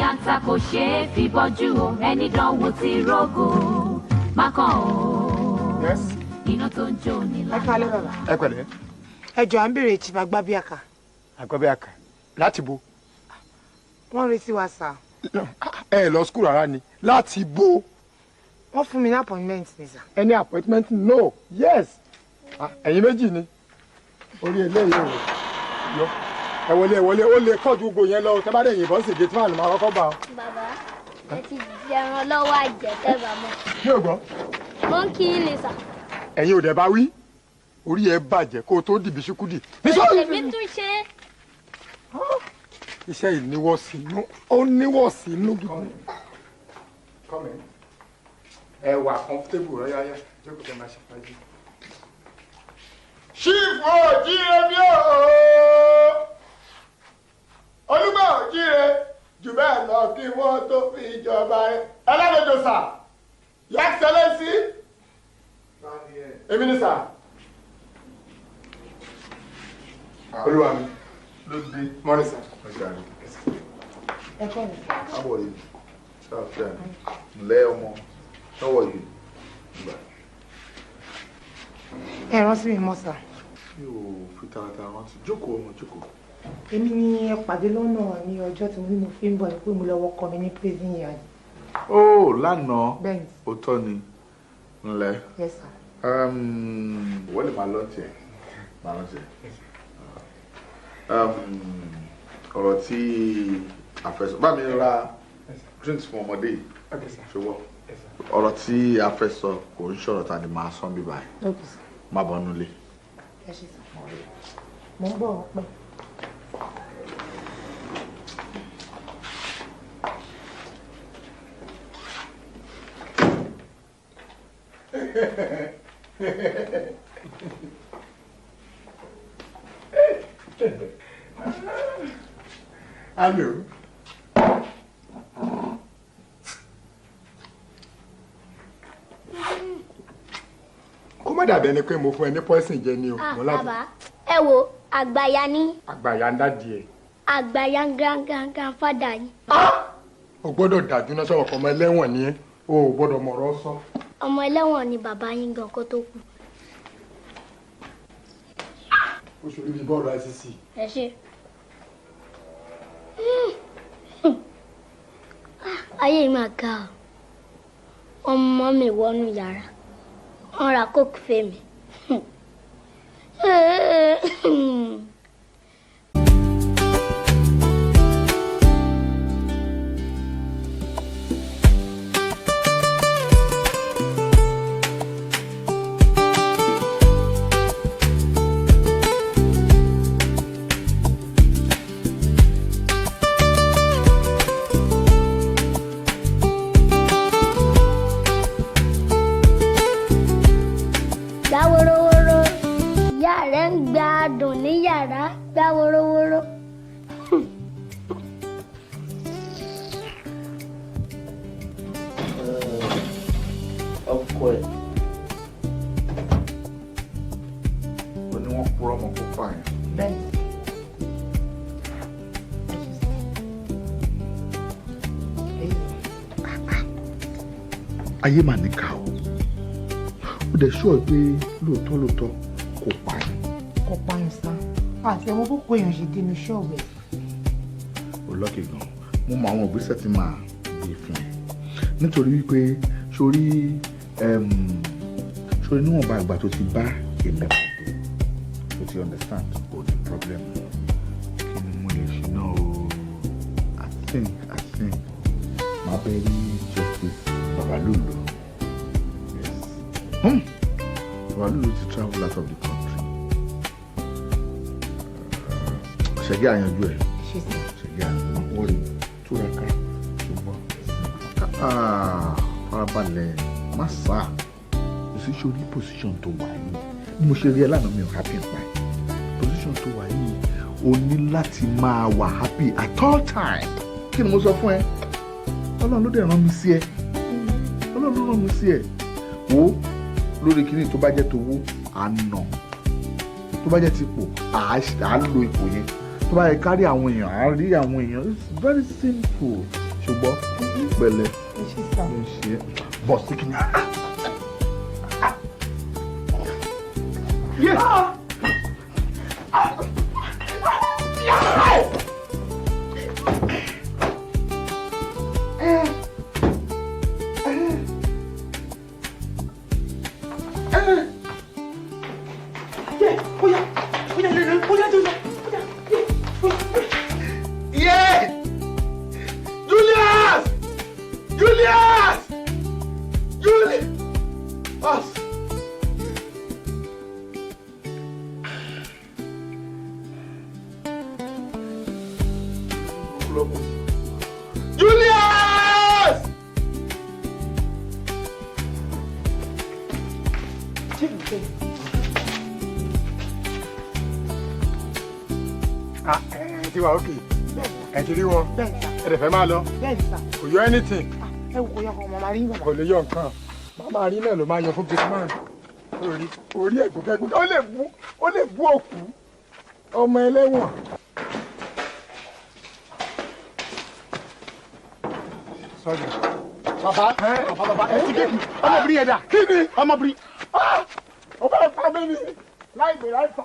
anta kò ṣe é fi bọ́jú o ẹni dánwò ti rógò má kàn o. Yes. Iná tó ń jó ní lára. Ẹ kálẹ́ bàbá. Ẹ pẹ̀lẹ́. Ẹ jọ̀ọ́ à ń béèrè Chief Agbabiaka. Agbabiaka. Láti bo. Wọ́n retí wa sà. Ẹ lọ school rárá ni. Láti bo. Wọ́n fún mi ní appointment ni sà. Any appointment? No. Yes. Ẹ̀yin méjì ni. Orí eléyìí o. Yọ. Ẹ wọlé ó lè kọ́ ju gbogbo yẹn lọ. Tẹ́ bá dẹ̀ yìnbọn sí gate man máa kọ́kọ́ bá ọ. Bàbá, ẹ ti jẹran lọ́wọ́ àjẹtẹ́ bàbá. Mi ò gbọ́. Wọ́n kí í lè sà. Ẹ̀yin ò dẹ̀ bá wí. Orí ẹ bàjẹ́ kó o tó dìbì ṣúkúdì. Èmi tún ṣe. Iṣẹ́ ìníwọ́ sínú. Ó níwọ̀ sínú gan. Come in. Ẹ wà comfortable rẹ yáyá. Jókòó tẹ máa ṣe fàájì. Ṣífù òjíire mi ò. Olúmọ̀ òjíire jù bẹ́ẹ̀ lọ kí wọ́n tó fi ìjọba rẹ̀. Ẹlẹ́dẹ̀jọ sà. Your Excellency. Èmi ni sà. Olúwa mi. Lóde. Morning sir. Ẹ kọ́ mi. How are you? Ṣáàfíà. Ǹlẹ́ ọmọ. How are you? Ẹ rántí mi mọ́ sà. Mi ò fi taratara rántí. Jókòó ọmọ jókòó. Èmi ni ẹ pàdé lọ́nà ní ọjọ́ tí mo ní mo fi ń bọ̀ pé mo lọ wọkọ̀ mi ní prison yard. Ó lánàá. Bẹ́ẹ̀ni. Òótọ́ ni. Ǹlẹ́. Yes sir. Wọ́n lè máa lọ tiẹ̀. Máa lọ tiẹ̀. Ọ̀rọ̀ tí a fẹ́ sọ. Bá mi ra drinks fún ọmọdé yìí. Ṣùgbọ́n ọ̀rọ̀ tí a fẹ́ sọ kò ń ṣọ̀rọ̀ ta ni máa sọ bí báyìí. Má bọ̀ nulẹ̀. Ẹ ṣe sà. Mo ń bọ̀ pẹ́. Hello. Kó má dàbí ẹni pé mo fún ẹ ní poison jẹ ni o. Bàbá, ẹ wo àgbàyà ní. Àgbàyà ń dádì ẹ. Àgbàyà gangan fàdà yìí. O gbọ́dọ̀ dájú náà sọ̀rọ̀ kọ́ ọmọ ẹlẹ́wọ̀n ni ẹ́. O ò gbọ́dọ̀ mọ̀rọ̀ sọ. Ọmọ ẹlẹ́wọ̀n ni bàbá yín gan kó tó kú. Oṣù bíbí bọ́ọ̀lù ICC. Ẹ ṣe. Ayé máa ga ọ. Ọmọ mi wọnú yàrá. Wọ́n ra kóòkù fèmí. Gbádùn ní yàrá gbá wórówóró. Ọkọ ẹ̀. Ó ní wọ́n purọ́ ọmọ kó pààyàn. Bẹ́ẹ̀ni. Ayé mà ní ká o. Ó dẹ̀ ṣọ́ ẹ pé lóòótọ́ kò pààyàn. Kò pààyàn sá. Àti ẹ̀wọ̀n púpọ̀ èèyàn ṣe dénú ṣọ́ọ̀bù ẹ̀. Ó lọ́kì gan. Mo mọ àwọn ìgbésẹ̀ tí màá gbé fún ẹ. Nítorí wípé sórí níwọ̀nba ìgbà tó ti bá èmi pàdé. O ti understand? O ní problem. Kí ni mo lè ṣe náà o? I think màá bẹ rí Justice Babalulu. Yes. Babalulu ti travel out of the country. Ṣẹ̀gẹ́ àyànjú ẹ̀. Ṣẹ̀gẹ́ àyànjú ẹ̀. Túraká. Ṣùgbọ́n. Farabalẹ̀ má sá. Position ní position tó wà yìí. Bí mo ṣe rí ẹ lánàá mi ò happy pa ẹ̀. Position tó wà yìí o ní láti máa wà happy at all time. Kí ni mo sọ fún ẹ? Ọlọ́run ló dẹ̀ rán mi sí ẹ. Ọlọ́run ló rán mi sí ẹ. Wo lórí kíní tó bá jẹ́ tówó àná. Tó bá jẹ́ tipò à lo ipò yẹn. Tó bá yẹ kárí àwọn èèyàn à rí àwọn èèyàn. It's very simple. ṣùgbọ́n pẹ̀lẹ́ ṣe bọ̀ sí kí ni. ti wà òkè ẹ ti rí wọn ẹ dẹ̀ fẹ́ máa lọ kò yọ anything ẹ wò kó yọ ọmọ máa rí bàbá. kò lè yọ nǹkan màmá rí náà ló máa yọ fún gateman orí ẹ̀gbọ́n ó lè bú òkú ọmọ ẹlẹ́wọ̀n. sọ́jà bàbá ẹ ti gé ọmọbìnrin yẹn dà kí ni ọmọbìnrin ọba ẹ̀ pa mí ni láì gbé láì fà.